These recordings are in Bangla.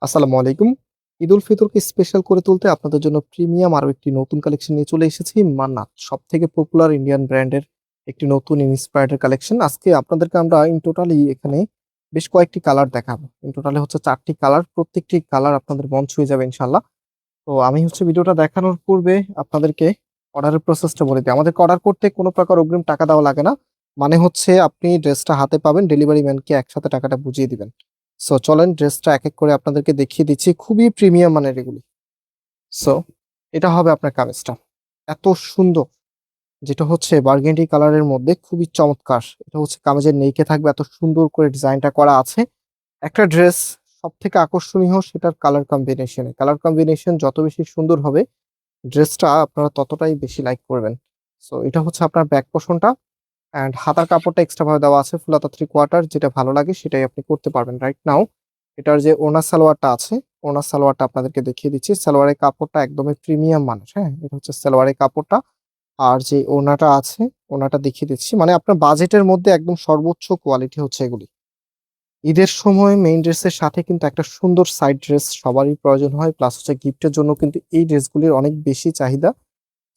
আসসালামু আলাইকুম। ঈদ উল ফিতরকে স্পেশাল করে তুলতে আপনাদের জন্য প্রিমিয়াম আরো একটি নতুন কালেকশন নিয়ে চলে এসেছি। মান্নাত সবথেকে পপুলার ইন্ডিয়ান ব্র্যান্ডের একটি নতুন ইন্সপায়ার্ড কালেকশন। আজকে আপনাদেরকে আমরা ইন টোটালি এখানে বেশ কয়েকটি কালার দেখাবো। ইন টোটালি হচ্ছে 4টি কালার। প্রত্যেকটি কালার আপনাদের মন ছুঁয়ে যাবে ইনশাআল্লাহ। তো আমি হচ্ছে ভিডিওটা দেখানোর পূর্বে আপনাদেরকে অর্ডারের প্রসেসটা বলে দিই। আমাদেরকে অর্ডার করতে কোনো প্রকার অগ্রিম টাকা দেওয়া লাগে না। মানে হচ্ছে আপনি ড্রেসটা হাতে পাবেন, ডেলিভারি ম্যানকে একসাথে টাকাটা বুঝিয়ে দিবেন। সো চলেন ড্রেসটা এক এক করে আপনাদেরকে দেখিয়ে দিচ্ছি। খুবই প্রিমিয়াম মানের এগুলি। সো এটা হবে আপনার কামিজটা। এত সুন্দর, যেটা হচ্ছে বার্গেন্ডি কালারের মধ্যে খুবই চমৎকার। এটা হচ্ছে কামিজের নেইকে থাকবে, এত সুন্দর করে ডিজাইনটা করা আছে। একটা ড্রেস সব থেকে আকর্ষণীয় সেটার কালার কম্বিনেশনে। কালার কম্বিনেশন যত বেশি সুন্দর হবে, ড্রেসটা আপনারা ততটাই বেশি লাইক করবেন। সো এটা হচ্ছে আপনার ব্যাক পোর্শনটা। অ্যান্ড হাতার কাপড়টা এক্সট্রা ভাবে দেওয়া আছে, ফুল হাতা 3/4। যেটা ভালো লাগে সেটাই আপনি করতে পারবেন রাইট নাও। এটার যে ওনা সালোয়ারটা আছে, ওনা সালোয়ারটা আপনাদেরকে দেখিয়ে দিচ্ছি। সালোয়ারের কাপড়টা একদমই প্রিমিয়াম মানের। হ্যাঁ, এটা হচ্ছে সালোয়ারের কাপড়টা। আর যে ওনাটা আছে, ওনাটা দেখিয়ে দিচ্ছি। মানে আপনার বাজেটের মধ্যে একদম সর্বোচ্চ কোয়ালিটি হচ্ছে এগুলি। ঈদের সময় মেইন ড্রেসের সাথে কিন্তু একটা সুন্দর সাইড ড্রেস সবারই প্রয়োজন হয়, প্লাস হচ্ছে গিফটের জন্য কিন্তু এই ড্রেসগুলির অনেক বেশি চাহিদা।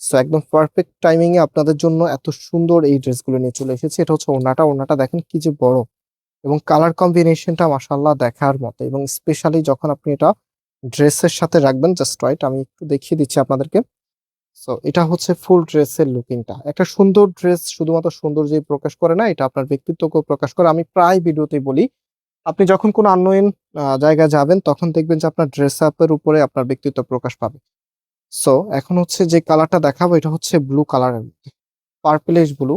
সো একদম পারফেক্ট টাইমিং এ আপনাদের জন্য এত সুন্দর এই ড্রেসগুলো নিয়ে চলে এসেছে। এটা হচ্ছে ওড়নাটা। ওড়নাটা দেখেন কি যে বড়, এবং কালার কম্বিনেশনটা মাশাআল্লাহ দেখার মতো। এবং স্পেশালি যখন আপনি এটা ড্রেসের সাথে রাখবেন, জাস্ট রাইট, আমি একটু দেখিয়ে দিচ্ছি আপনাদেরকে। সো এটা হচ্ছে ফুল ড্রেসের লুকিংটা। একটা সুন্দর ড্রেস শুধুমাত্র সৌন্দর্যই প্রকাশ করে না, এটা আপনার ব্যক্তিত্বকেও প্রকাশ করে। আমি প্রায় ভিডিওতেই বলি, আপনি যখন কোনো আননোয়েন জায়গায় যাবেন, তখন দেখবেন যে আপনার ড্রেস আপের উপরে আপনার ব্যক্তিত্ব প্রকাশ পাবে। সো এখন হচ্ছে যে কালারটা দেখাবো, এটা হচ্ছে ব্লু কালারের মধ্যে, পার্পলিশ ব্লু।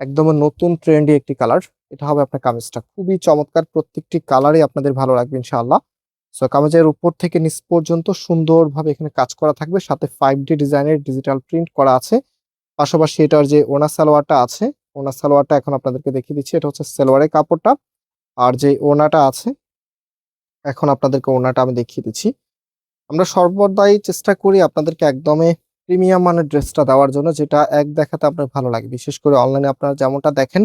একদম নতুন ট্রেন্ডি একটি কালার। এটা হবে আপনার কামিজটা। খুবই চমৎকার, প্রত্যেকটি কালারই আপনাদের ভালো লাগবে ইনশাআল্লাহ। সো কামিজের উপর থেকে নিচ পর্যন্ত সুন্দরভাবে এখানে কাজ করা থাকবে, সাথে 5D ডিজাইনের ডিজিটাল প্রিন্ট করা আছে। পাশাপাশি এটার যে ওনা সালোয়ারটা আছে, ওনা সালোয়ারটা এখন আপনাদেরকে দেখিয়ে দিচ্ছি। এটা হচ্ছে সালোয়ারের কাপড়টা। আর যে ওনাটা আছে, এখন আপনাদেরকে ওনাটা আমি দেখিয়ে দিচ্ছি। আমরা সর্বদাই চেষ্টা করি আপনাদেরকে একদমই প্রিমিয়াম মানের ড্রেসটা দেওয়ার জন্য, যেটা এক দেখাতে আপনার ভালো লাগে। বিশেষ করে অনলাইনে আপনারা যেমনটা দেখেন,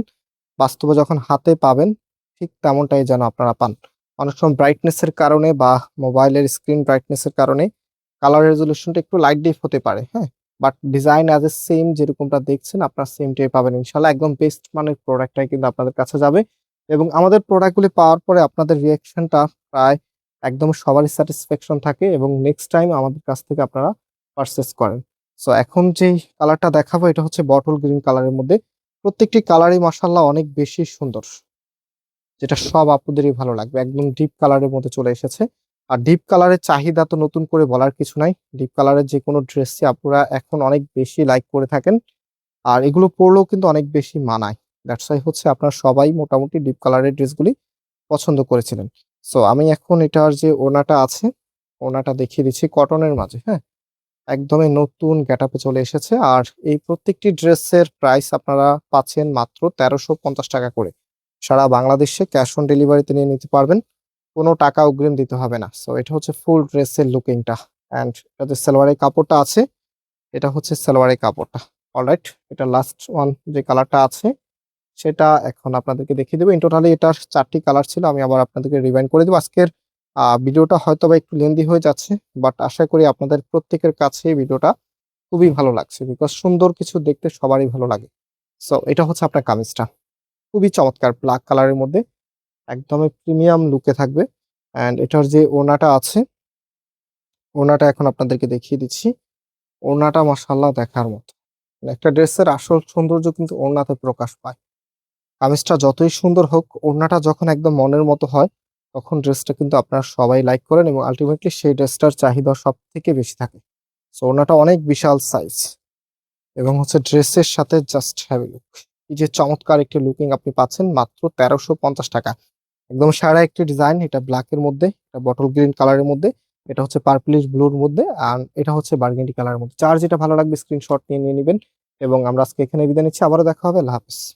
বাস্তবে যখন হাতে পাবেন ঠিক তেমনটাই যেন আপনারা পান। অনেক সময় ব্রাইটনেস এর কারণে বা মোবাইলের স্ক্রিন ব্রাইটনেস এর কারণে কালার রেজলিউশনটা একটু লাইট ডিপ হতে পারে। হ্যাঁ, but design as a same যেরকমটা দেখছেন আপনার সেমটাই পাবেন ইনশাল্লাহ। একদম বেস্ট মানের প্রোডাক্টটাই কিন্তু আপনাদের কাছে যাবে। এবং আমাদের প্রোডাক্টগুলি পাওয়ার পরে আপনাদের রিয়াকশনটা প্রায় একদম সবারই স্যাটিসফ্যাকশন থাকে, এবং নেক্সট টাইম আমাদের কাছ থেকে আপনারা পারচেস করেন। সো এখন যেই কালারটা দেখাবো, এটা হচ্ছে বটল গ্রিন কালারের মধ্যে। প্রত্যেকটি কালারই মাশাআল্লাহ অনেক বেশি সুন্দর, যেটা সব আপুদেরই ভালো লাগবে। একদম ডিপ কালারের মধ্যে চলে এসেছে। আর ডিপ কালারের চাহিদা তো নতুন করে বলার কিছু নাই। ডিপ কালারের যে কোনো ড্রেসই আপুরা এখন অনেক বেশি লাইক করে থাকেন। আর এগুলো পরলেও কিন্তু অনেক বেশি মানায়। দ্যাটস ওয়াই হচ্ছে আপনারা সবাই মোটামুটি ডিপ কালারের ড্রেসগুলি পছন্দ করেছিলেন। সো আমি এখন এটার যে ওড়নাটা আছে, ওড়নাটা দেখিয়ে দিচ্ছি কটনের মাঝে। হ্যাঁ, একদমই নতুন গেটআপে চলে এসেছে। আর এই প্রত্যেকটি ড্রেসের প্রাইস আপনারা পাচ্ছেন মাত্র 1350 টাকা করে। সারা বাংলাদেশে ক্যাশ অন ডেলিভারিতে নিয়ে নিতে পারবেন, কোনো টাকা অগ্রিম দিতে হবে না। সো এটা হচ্ছে ফুল ড্রেসের লুকিংটা। অ্যান্ড এটাতে সালোয়ারের কাপড়টা আছে, এটা হচ্ছে সালোয়ারের কাপড়টা। অলরাইট, এটা লাস্ট ওয়ান যে কালারটা আছে সেটা এখন আপনাদেরকে দেখিয়ে দেবো। ইন টোটালি এটার 4টি কালার ছিল, আমি আবার আপনাদেরকে রিভাইন্ড করে দেবো। আজকের ভিডিওটা হয়তো বা একটু লেন্দি হয়ে যাচ্ছে, বাট আশা করি আপনাদের প্রত্যেকের কাছে ভিডিওটা খুবই ভালো লাগছে, বিকজ সুন্দর কিছু দেখতে সবারই ভালো লাগে। সো এটা হচ্ছে আপনার কামিজটা। খুবই চমৎকার ব্ল্যাক কালারের মধ্যে, একদমই প্রিমিয়াম লুকে থাকবে। অ্যান্ড এটার যে ওড়নাটা আছে, ওড়নাটা এখন আপনাদেরকে দেখিয়ে দিচ্ছি। ওড়নাটা মাশাআল্লাহ দেখার মতো। মানে একটা ড্রেসের আসল সৌন্দর্য কিন্তু ওড়নাতে প্রকাশ পায়। কামিজটা যতই সুন্দর হোক, ওড়নাটা যখন একদম মনের মতো হয়, তখন ড্রেসটা কিন্তু আপনারা সবাই লাইক করেন, এবং আলটিমেটলি সেই ড্রেসটার চাহিদা সব থেকে বেশি থাকে। সো ওড়নাটা অনেক বিশাল সাইজ, এবং হচ্ছে ড্রেসের সাথে জাস্ট হ্যাভি লুক। এই যে চমৎকার একটি লুকিং আপনি পাচ্ছেন মাত্র 1350 টাকা। একদম সারা একটি ডিজাইন। এটা ব্ল্যাক এর মধ্যে, এটা বটল গ্রিন কালারের মধ্যে, এটা হচ্ছে পার্পলিশ ব্লুর মধ্যে, আর এটা হচ্ছে বার্গেন্ডি কালারের মধ্যে। যার যেটা ভালো লাগবে স্ক্রিনশট নিয়ে নিয়ে নেবেন। এবং আমরা আজকে এখানে বিদায় নিচ্ছি, আবারও দেখা হবে। আল্লাহ হাফেজ।